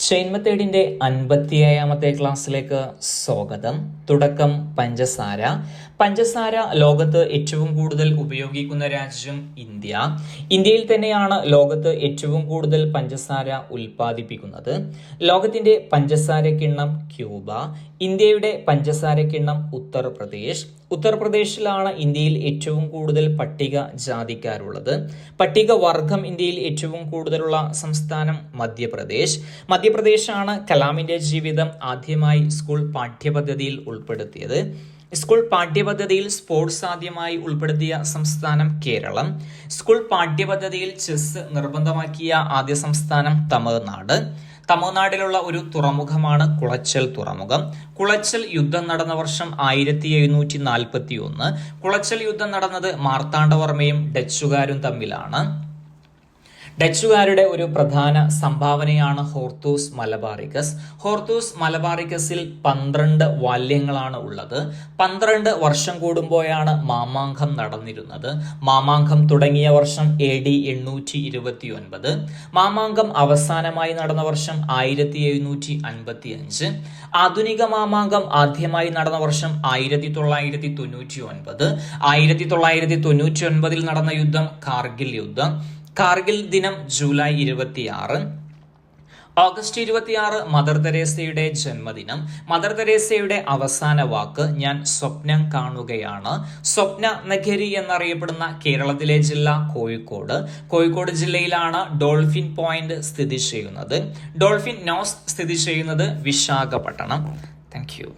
Shane മെത്തേഡിന്റെ 57ാമത്തെ ക്ലാസ്സിലേക്ക് സ്വാഗതം. തുടക്കം പഞ്ചസാര. പഞ്ചസാര ലോകത്ത് ഏറ്റവും കൂടുതൽ ഉപയോഗിക്കുന്ന രാജ്യം ഇന്ത്യ. ഇന്ത്യയിൽ തന്നെയാണ് ലോകത്ത് ഏറ്റവും കൂടുതൽ പഞ്ചസാര ഉൽപ്പാദിപ്പിക്കുന്നത്. ലോകത്തിന്റെ പഞ്ചസാര കിണ്ണം ക്യൂബ. ഇന്ത്യയുടെ പഞ്ചസാര കിണ്ണം ഉത്തർപ്രദേശ്. ഉത്തർപ്രദേശിലാണ് ഇന്ത്യയിൽ ഏറ്റവും കൂടുതൽ പട്ടിക ജാതിക്കാരുള്ളത്. പട്ടിക വർഗം ഇന്ത്യയിൽ ഏറ്റവും കൂടുതലുള്ള സംസ്ഥാനം മധ്യപ്രദേശ്. മധ്യപ്രദേശാണ് കലാമിന്റെ ജീവിതം ആദ്യമായി സ്കൂൾ പാഠ്യപദ്ധതിയിൽ ഉൾപ്പെടുത്തിയത്. സ്കൂൾ പാഠ്യപദ്ധതിയിൽ സ്പോർട്സ് ആദ്യമായി ഉൾപ്പെടുത്തിയ സംസ്ഥാനം കേരളം. സ്കൂൾ പാഠ്യപദ്ധതിയിൽ ചെസ് നിർബന്ധമാക്കിയ ആദ്യ സംസ്ഥാനം തമിഴ്നാട്. തമിഴ്നാട്ടിലുള്ള ഒരു തുറമുഖമാണ് കുളച്ചൽ തുറമുഖം. കുളച്ചൽ യുദ്ധം നടന്ന വർഷം 1741. കുളച്ചൽ യുദ്ധം നടന്നത് മാർത്താണ്ഡവർമ്മയും ഡച്ചുകാരും തമ്മിലാണ്. ഡച്ചുകാരുടെ ഒരു പ്രധാന സംഭാവനയാണ് ഹോർത്തൂസ് മലബാറിക്കസ്. ഹോർത്തൂസ് മലബാറിക്കസിൽ 12 വാല്യങ്ങളാണ് ഉള്ളത്. 12 വർഷം കൂടുമ്പോഴാണ് മാമാങ്കം നടന്നിരുന്നത്. മാമാങ്കം തുടങ്ങിയ വർഷം AD 829. മാമാങ്കം അവസാനമായി നടന്ന വർഷം 1755. ആധുനിക മാമാങ്കം ആദ്യമായി നടന്ന വർഷം 1999. 1999 നടന്ന യുദ്ധം കാർഗിൽ യുദ്ധം. കാർഗിൽ ദിനം ജൂലൈ 26. ഓഗസ്റ്റ് 26 മദർ തെരേസയുടെ ജന്മദിനം. മദർ തെരേസയുടെ അവസാന വാക്ക് ഞാൻ സ്വപ്നം കാണുകയാണ്. സ്വപ്ന നഗരി എന്നറിയപ്പെടുന്ന കേരളത്തിലെ ജില്ല കോഴിക്കോട്. കോഴിക്കോട് ജില്ലയിലാണ് ഡോൾഫിൻ പോയിന്റ് സ്ഥിതി ചെയ്യുന്നത്. ഡോൾഫിൻ നോസ് സ്ഥിതി ചെയ്യുന്നത് വിശാഖപട്ടണം. Thank you.